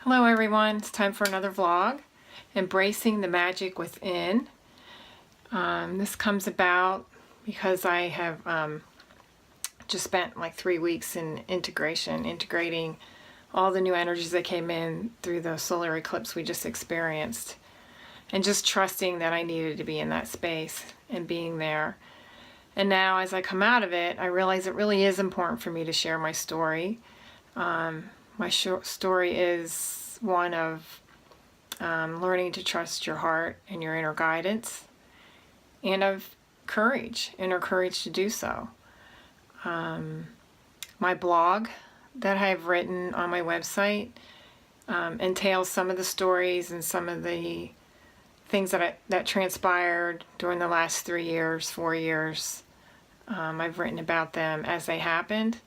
Hello everyone, it's time for another vlog, Embracing the Magic Within. This comes about because I have just spent like 3 weeks in integrating all the new energies that came in through the solar eclipse we just experienced, and just trusting that I needed to be in that space and being there. And now as I come out of it, I realize it really is important for me to share my story. My story is one of learning to trust your heart and your inner guidance, and of inner courage to do so. My blog that I've written on my website entails some of the stories and some of the things that transpired during the last 3 years, 4 years. I've written about them as they happened.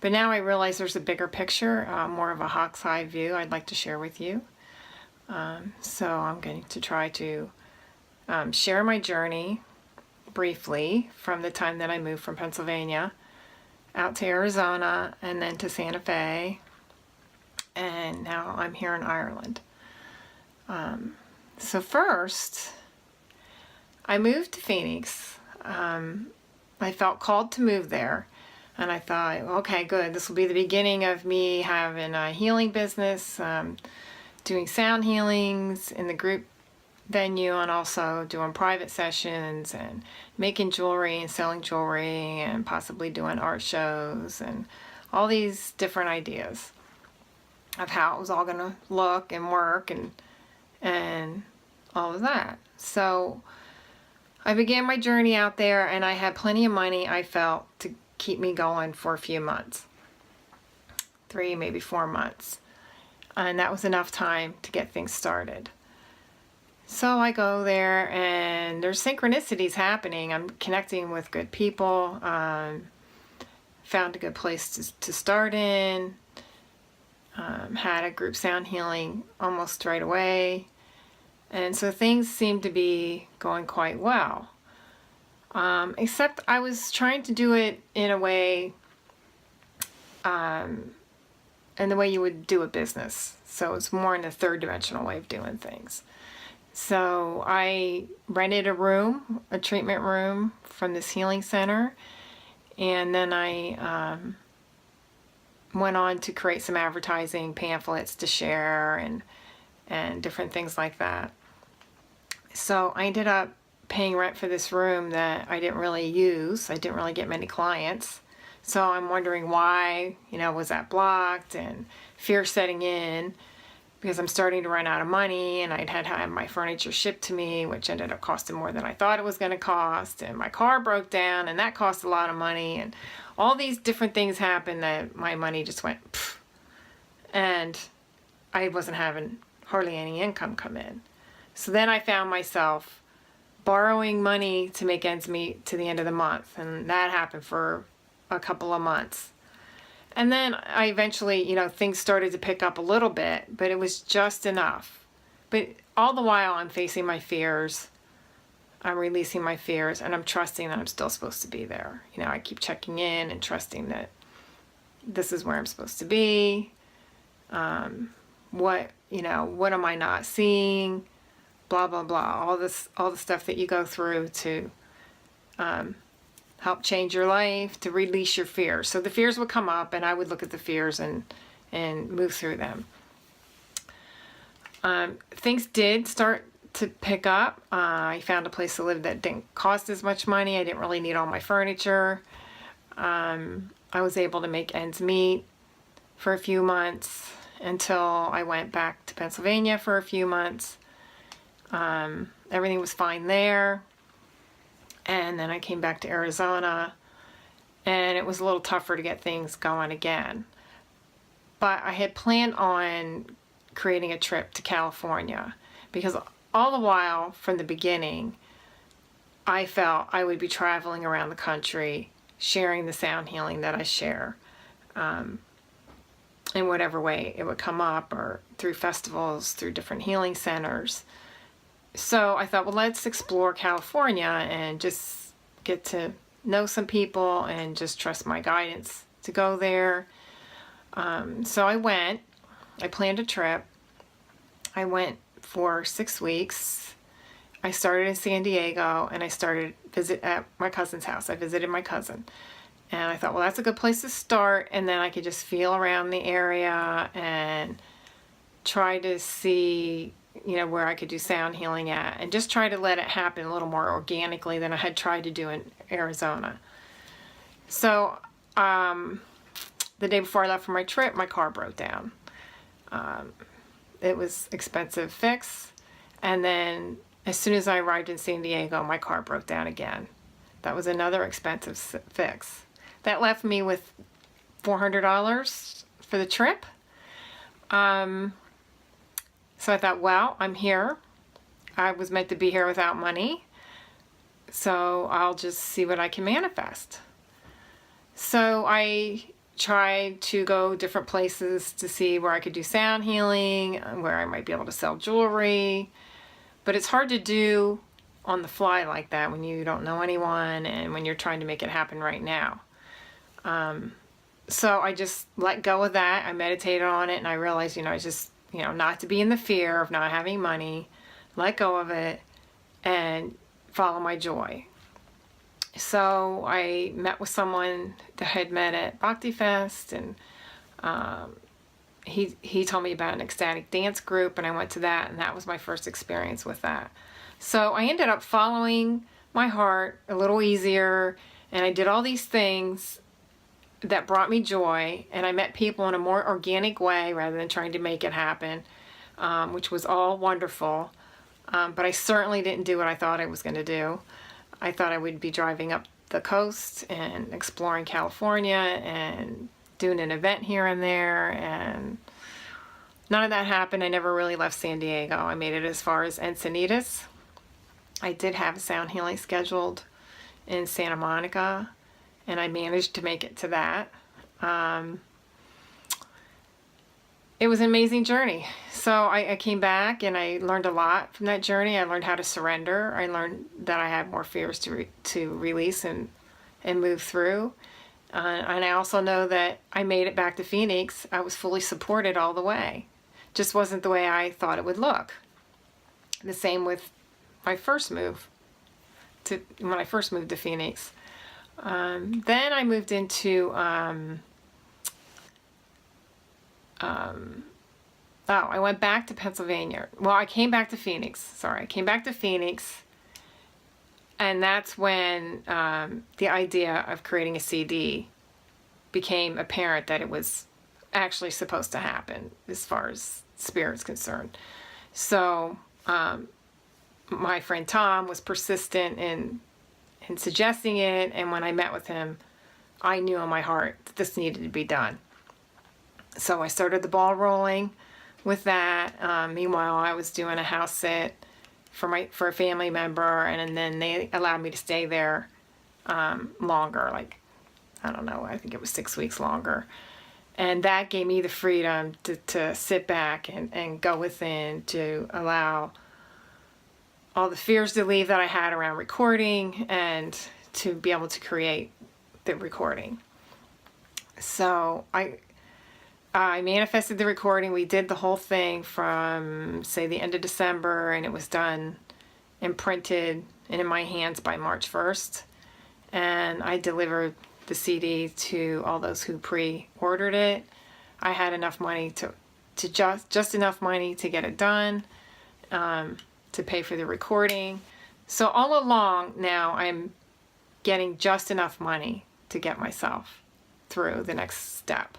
But now I realize there's a bigger picture, more of a hawk's eye view I'd like to share with you. So I'm going to try to share my journey briefly from the time that I moved from Pennsylvania out to Arizona and then to Santa Fe, and now I'm here in Ireland. So first, I moved to Phoenix. I felt called to move there. And I thought, okay, good. This will be the beginning of me having a healing business, doing sound healings in the group venue, and also doing private sessions and making jewelry and selling jewelry and possibly doing art shows and all these different ideas of how it was all going to look and work and all of that. So I began my journey out there, and I had plenty of money, I felt, to keep me going for a few months, 3, maybe 4 months, and that was enough time to get things started. So I go there, and there's synchronicities happening. I'm connecting with good people, found a good place to start in, had a group sound healing almost right away, and so things seemed to be going quite well. Except I was trying to do it in a way, in the way you would do a business. So it's more in a third dimensional way of doing things. So I rented a room, a treatment room from this healing center, and then I went on to create some advertising pamphlets to share and different things like that. So I ended up paying rent for this room that I didn't really use. I didn't really get many clients. So I'm wondering why, was that blocked, and fear setting in because I'm starting to run out of money, and I'd had my furniture shipped to me, which ended up costing more than I thought it was going to cost, and my car broke down, and that cost a lot of money, and all these different things happened that my money just went pfft, and I wasn't having hardly any income come in. So then I found myself borrowing money to make ends meet to the end of the month, and that happened for a couple of months. And then I eventually, things started to pick up a little bit, but it was just enough. But all the while I'm facing my fears, I'm releasing my fears, and I'm trusting that I'm still supposed to be there. I keep checking in and trusting that this is where I'm supposed to be. What am I not seeing? Blah, blah, blah, all the stuff that you go through to help change your life, to release your fears. So the fears would come up, and I would look at the fears and move through them. Things did start to pick up. I found a place to live that didn't cost as much money. I didn't really need all my furniture. I was able to make ends meet for a few months until I went back to Pennsylvania for a few months. Everything was fine there, and then I came back to Arizona, and it was a little tougher to get things going again. But I had planned on creating a trip to California, because all the while from the beginning I felt I would be traveling around the country sharing the sound healing that I share, in whatever way it would come up, or through festivals, through different healing centers. So I thought, well, let's explore California and just get to know some people and just trust my guidance to go there. So I went. I planned a trip. I went for 6 weeks. I started in San Diego, and I started visit at my cousin's house. I visited my cousin. And I thought, well, that's a good place to start, and then I could just feel around the area and try to see, where I could do sound healing at, and just try to let it happen a little more organically than I had tried to do in Arizona. So, the day before I left for my trip, my car broke down. It was expensive fix, and then as soon as I arrived in San Diego, my car broke down again. That was another expensive fix. That left me with $400 for the trip. So I thought, well, I'm here. I was meant to be here without money, so I'll just see what I can manifest. So I tried to go different places to see where I could do sound healing, where I might be able to sell jewelry. But it's hard to do on the fly like that when you don't know anyone and when you're trying to make it happen right now. So I just let go of that. I meditated on it, and I realized, I just, not to be in the fear of not having money, let go of it, and follow my joy. So I met with someone that I had met at Bhakti Fest, and he told me about an ecstatic dance group, and I went to that, and that was my first experience with that. So I ended up following my heart a little easier, and I did all these things that brought me joy, and I met people in a more organic way rather than trying to make it happen, which was all wonderful. But I certainly didn't do what I thought I was going to do. I thought I would be driving up the coast and exploring California and doing an event here and there, and none of that happened. I never really left San Diego. I made it as far as Encinitas. I did have a sound healing scheduled in Santa Monica, and I managed to make it to that. It was an amazing journey. So I came back, and I learned a lot from that journey. I learned how to surrender. I learned that I had more fears to release and move through. And I also know that I made it back to Phoenix. I was fully supported all the way. Just wasn't the way I thought it would look. The same with my first move, when I first moved to Phoenix. Then I moved into, I went back to Pennsylvania. Well, I came back to Phoenix. Sorry, I came back to Phoenix. And that's when the idea of creating a CD became apparent that it was actually supposed to happen as far as spirit's concerned. So my friend Tom was persistent in suggesting it, and when I met with him, I knew in my heart that this needed to be done. So I started the ball rolling with that. Meanwhile, I was doing a house sit for a family member, and then they allowed me to stay there longer, like, I don't know, I think it was 6 weeks longer. And that gave me the freedom to sit back and go within, to allow all the fears to leave that I had around recording, and to be able to create the recording. So I manifested the recording. We did the whole thing from, say, the end of December, and it was done and printed and in my hands by March 1st. And I delivered the CD to all those who pre-ordered it. I had enough money to just enough money to get it done, to pay for the recording. So all along now, I'm getting just enough money to get myself through the next step.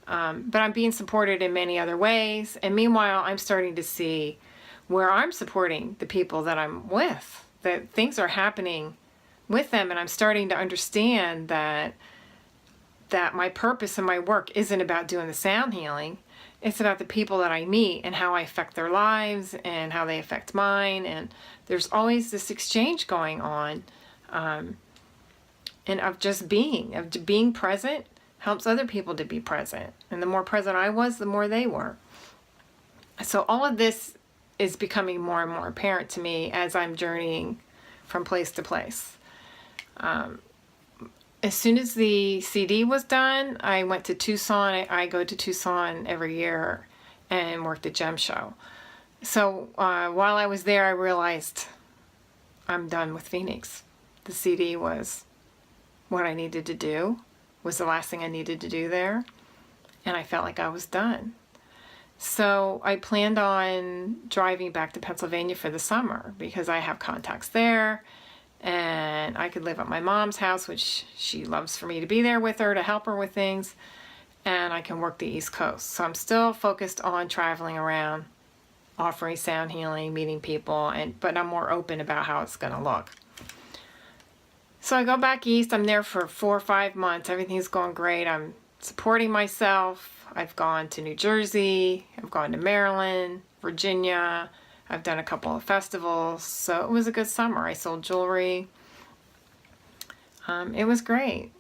But I'm being supported in many other ways. And meanwhile, I'm starting to see where I'm supporting the people that I'm with, that things are happening with them. And I'm starting to understand that my purpose in my work isn't about doing the sound healing. It's about the people that I meet and how I affect their lives and how they affect mine. And there's always this exchange going on. And of just being present helps other people to be present. And the more present I was, the more they were. So all of this is becoming more and more apparent to me as I'm journeying from place to place. As soon as the CD was done, I went to Tucson. I go to Tucson every year and work the Gem Show. So while I was there, I realized I'm done with Phoenix. The CD was what I needed to do, was the last thing I needed to do there, and I felt like I was done. So I planned on driving back to Pennsylvania for the summer because I have contacts there, and I could live at my mom's house, which she loves for me to be there with her to help her with things, and I can work the East Coast. So I'm still focused on traveling around, offering sound healing, meeting people, but I'm more open about how it's going to look. So I go back east. I'm there for 4 or 5 months. Everything's going great. I'm supporting myself. I've gone to New Jersey. I've gone to Maryland, Virginia. I've done a couple of festivals. So it was a good summer. I sold jewelry. It was great.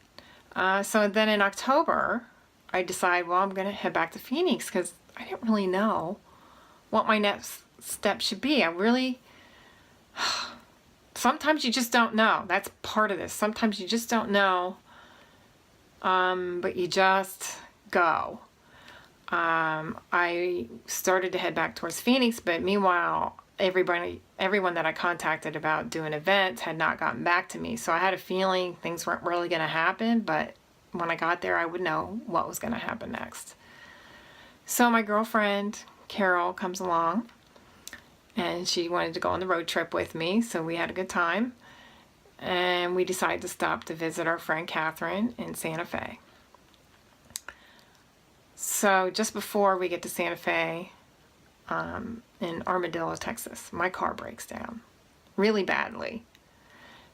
So then in October, I decide, well, I'm going to head back to Phoenix because I didn't really know what my next step should be. Sometimes you just don't know. That's part of this. Sometimes you just don't know, but you just go. I started to head back towards Phoenix, but meanwhile, everyone that I contacted about doing events had not gotten back to me. So I had a feeling things weren't really going to happen, but when I got there, I would know what was going to happen next. So my girlfriend, Carol, comes along, and she wanted to go on the road trip with me, so we had a good time. And we decided to stop to visit our friend Catherine in Santa Fe. So just before we get to Santa Fe, in Armadillo, Texas, my car breaks down really badly.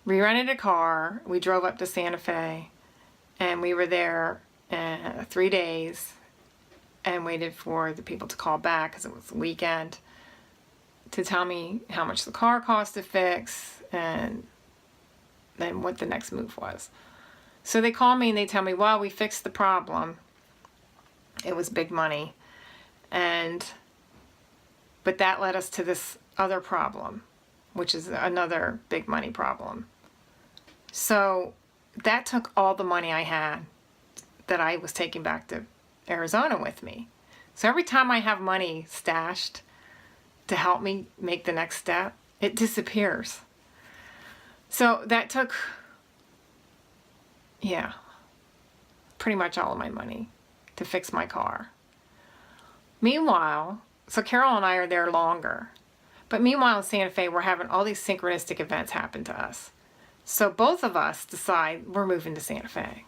We rented a car, we drove up to Santa Fe, and we were there 3 days and waited for the people to call back because it was the weekend to tell me how much the car cost to fix and then what the next move was. So they call me and they tell me, well, we fixed the problem. It was big money. But that led us to this other problem, which is another big money problem. So that took all the money I had that I was taking back to Arizona with me. So every time I have money stashed to help me make the next step, it disappears. So that took, pretty much all of my money to fix my car. Meanwhile, so Carol and I are there longer. But meanwhile in Santa Fe, we're having all these synchronistic events happen to us. So both of us decide we're moving to Santa Fe.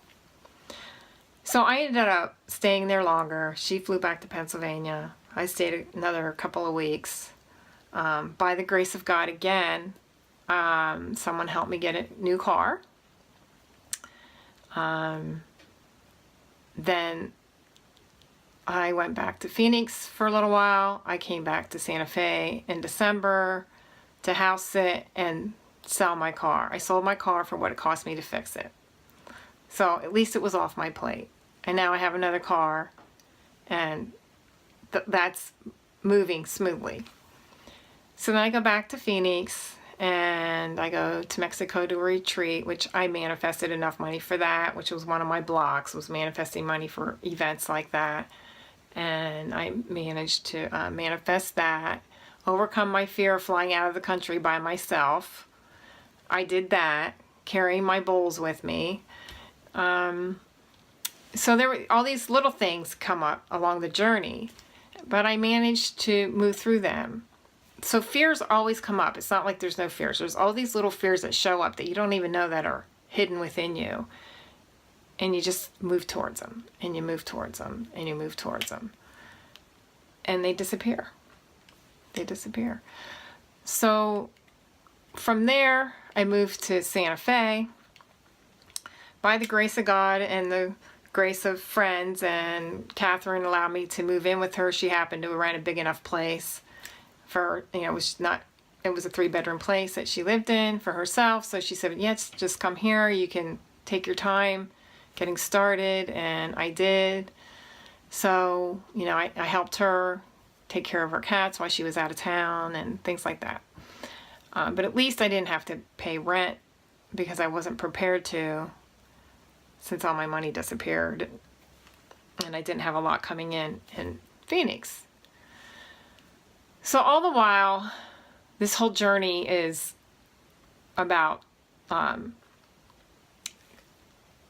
So I ended up staying there longer. She flew back to Pennsylvania. I stayed another couple of weeks. By the grace of God again, someone helped me get a new car. Then I went back to Phoenix for a little while. I came back to Santa Fe in December to house sit and sell my car. I sold my car for what it cost me to fix it. So at least it was off my plate. And now I have another car, and that's moving smoothly. So then I go back to Phoenix, and I go to Mexico to a retreat, which I manifested enough money for that, which was one of my blocks, was manifesting money for events like that. And I managed to manifest that, overcome my fear of flying out of the country by myself. I did that, carrying my bowls with me. So there were all these little things come up along the journey, but I managed to move through them. So fears always come up. It's not like there's no fears. There's all these little fears that show up that you don't even know that are hidden within you. And you just move towards them, and you move towards them, and you move towards them. And they disappear. They disappear. So from there, I moved to Santa Fe. By the grace of God and the grace of friends, and Catherine allowed me to move in with her. She happened to rent a big enough place for, it was a 3-bedroom place that she lived in for herself. So she said, yes, just come here. You can take your time getting started. And I did. So, I helped her take care of her cats while she was out of town and things like that. But at least I didn't have to pay rent because I wasn't prepared to, since all my money disappeared and I didn't have a lot coming in Phoenix. So all the while, this whole journey is about,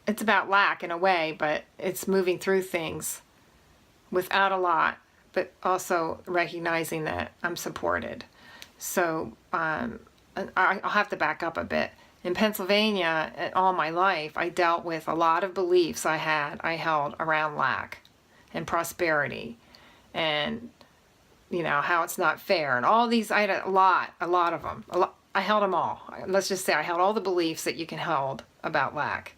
it's about lack in a way, but it's moving through things without a lot, but also recognizing that I'm supported. So I'll have to back up a bit. In Pennsylvania, all my life, I dealt with a lot of beliefs I held around lack and prosperity, and how it's not fair, and all these. I had a lot of them. I held them all. Let's just say I held all the beliefs that you can hold about lack.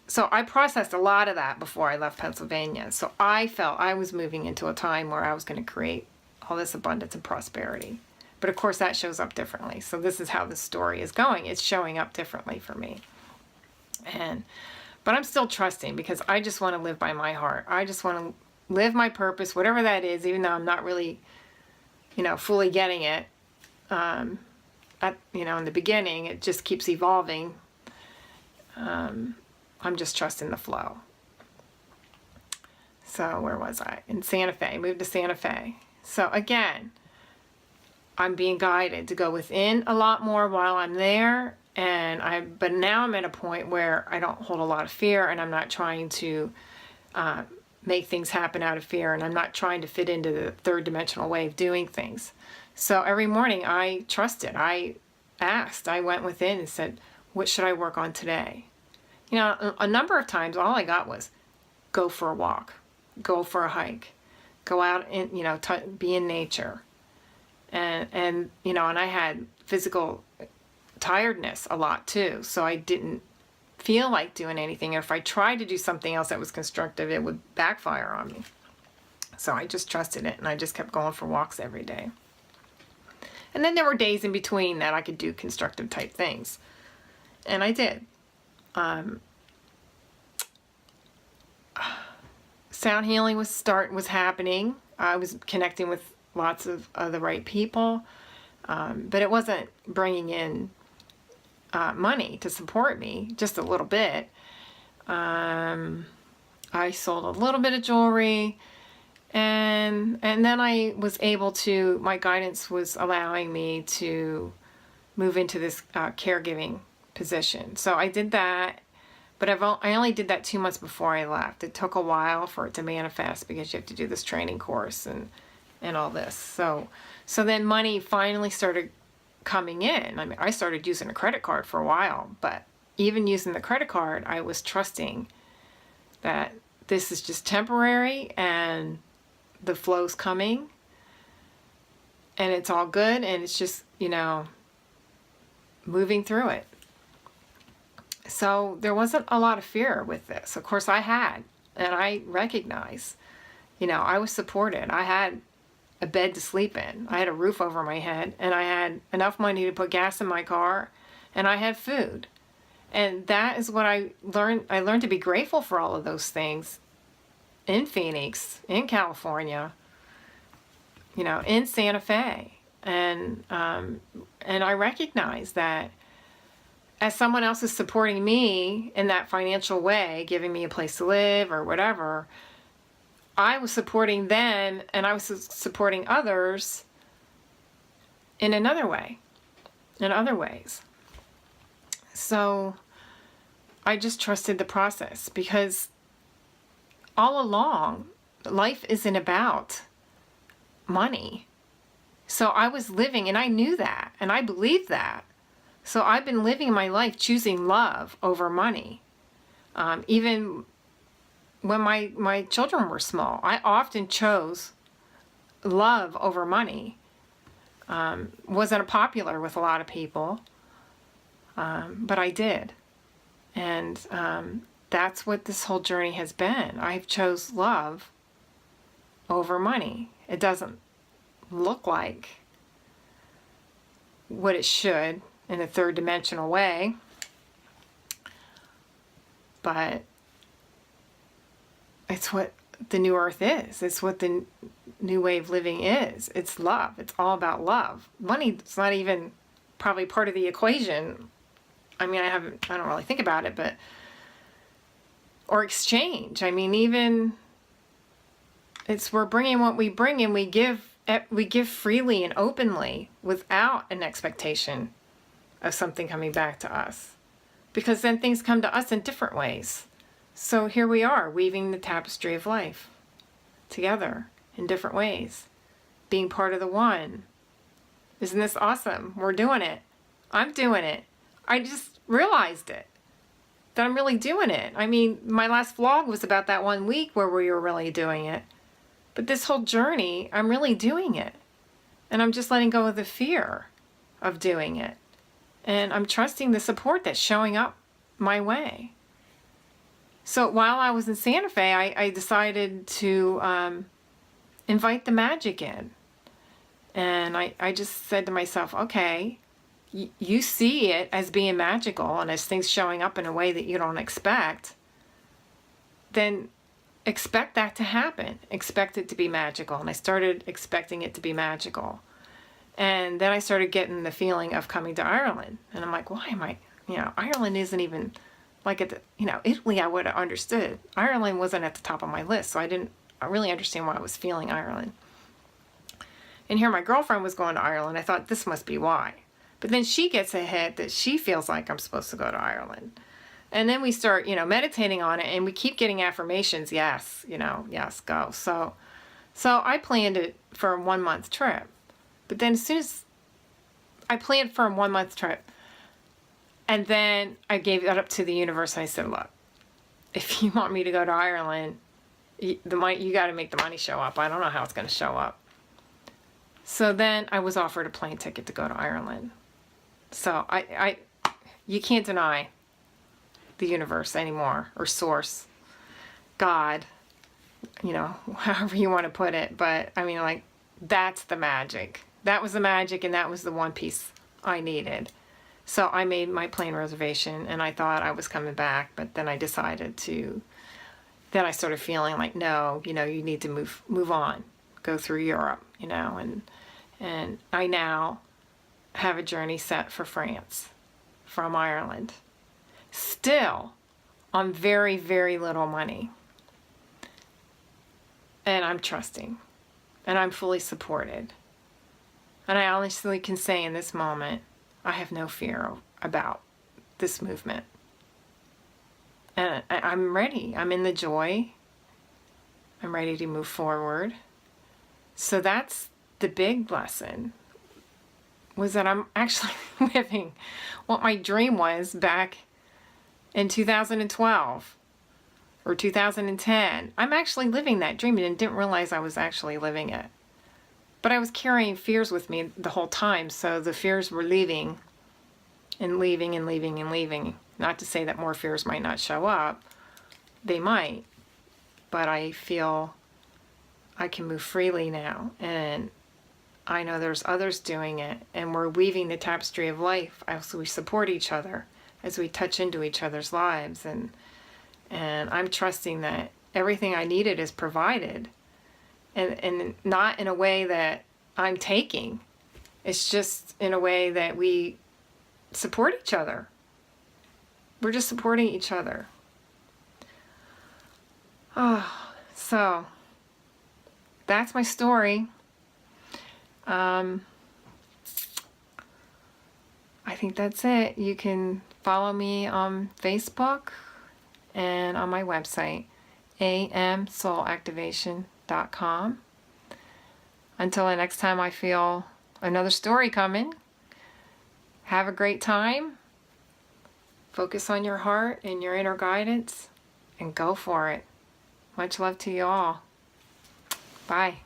So I processed a lot of that before I left Pennsylvania. So I felt I was moving into a time where I was going to create all this abundance and prosperity. But of course that shows up differently. So this is how the story is going. It's showing up differently for me. But I'm still trusting, because I just want to live by my heart. I just want to live my purpose, whatever that is, even though I'm not really, fully getting it. In the beginning, it just keeps evolving. I'm just trusting the flow. So where was I? In Santa Fe. Moved to Santa Fe. So again, I'm being guided to go within a lot more while I'm there. But now I'm at a point where I don't hold a lot of fear, and I'm not trying to make things happen out of fear, and I'm not trying to fit into the third dimensional way of doing things. So every morning I trusted. I asked. I went within and said, what should I work on today? A number of times all I got was go for a walk, go for a hike, go out and, be in nature. And I had physical tiredness a lot too. So I didn't feel like doing anything. Or if I tried to do something else that was constructive, it would backfire on me. So I just trusted it, and I just kept going for walks every day. And then there were days in between that I could do constructive type things. And I did. Sound healing was happening. I was connecting with lots of the right people, but it wasn't bringing in money to support me, just a little bit. I sold a little bit of jewelry, and then I was able to, my guidance was allowing me to move into this caregiving position. So I did that, but I only did that 2 months before I left. It took a while for it to manifest, because you have to do this training course and all this. So then money finally started coming in. I mean, I started using a credit card for a while, but even using the credit card, I was trusting that this is just temporary, and the flow's coming, and it's all good, and it's just, moving through it. So there wasn't a lot of fear with this. Of course I had, and I recognize, I was supported. I had a bed to sleep in. I had a roof over my head, and I had enough money to put gas in my car, and I had food. And that is what I learned. I learned to be grateful for all of those things in Phoenix, in California, in Santa Fe. And I recognize that as someone else is supporting me in that financial way, giving me a place to live or whatever, I was supporting them, and I was supporting others in another way, in other ways. So I just trusted the process, because all along, life isn't about money. So I was living, and I knew that, and I believed that. So I've been living my life choosing love over money. Even when my children were small, I often chose love over money. Wasn't popular with a lot of people, but I did. And that's what this whole journey has been. I've chose love over money. It doesn't look like what it should in a third dimensional way, but it's what the new earth is. It's what the new way of living is. It's love. It's all about love. Money's not even probably part of the equation. I mean, I don't really think about it, but, or exchange. I mean, even we're bringing what we bring, and we give we give freely and openly without an expectation of something coming back to us. Because then things come to us in different ways. So here we are, weaving the tapestry of life together in different ways, being part of the one. Isn't this awesome? We're doing it. I'm doing it. I just realized it, that I'm really doing it. I mean, my last vlog was about that 1 week where we were really doing it. But this whole journey, I'm really doing it. And I'm just letting go of the fear of doing it. And I'm trusting the support that's showing up my way. So while I was in Santa Fe, I decided to invite the magic in. And I just said to myself, okay, you see it as being magical and as things showing up in a way that you don't expect, then expect that to happen. Expect it to be magical. And I started expecting it to be magical. And then I started getting the feeling of coming to Ireland. And I'm like, why am I, Ireland isn't even like at the, Italy I would have understood. Ireland wasn't at the top of my list. So I didn't really understand why I was feeling Ireland. And here my girlfriend was going to Ireland. I thought this must be why. But then she gets a hit that she feels like I'm supposed to go to Ireland. And then we start, meditating on it, and we keep getting affirmations. Yes, yes, go. So I planned it for a 1 month trip. But then as soon as I planned for a 1 month trip, and then I gave that up to the universe, and I said, look, if you want me to go to Ireland, you got to make the money show up. I don't know how it's going to show up. So then I was offered a plane ticket to go to Ireland. So you can't deny the universe anymore, or source, God, however you want to put it. But I mean, like, that's the magic. That was the magic, and that was the one piece I needed. So I made my plane reservation, and I thought I was coming back, but then I decided then I started feeling like, no, you need to move on, go through Europe, and I now have a journey set for France from Ireland. Still on very, very little money. And I'm trusting. And I'm fully supported. And I honestly can say in this moment, I have no fear about this movement. And I'm ready. I'm in the joy. I'm ready to move forward. So that's the big lesson, was that I'm actually living what my dream was back in 2012 or 2010. I'm actually living that dream and didn't realize I was actually living it. But I was carrying fears with me the whole time, so the fears were leaving and leaving and leaving and leaving. Not to say that more fears might not show up. They might. But I feel I can move freely now, and I know there's others doing it, and we're weaving the tapestry of life as we support each other, as we touch into each other's lives, and I'm trusting that everything I needed is provided, and not in a way that I'm taking. It's just in a way that we support each other. We're just supporting each other. Oh, so that's my story. I think that's it. You can follow me on Facebook and on my website, amsoulactivation.com. Until the next time I feel another story coming, have a great time. Focus on your heart and your inner guidance, and go for it. Much love to you all. Bye.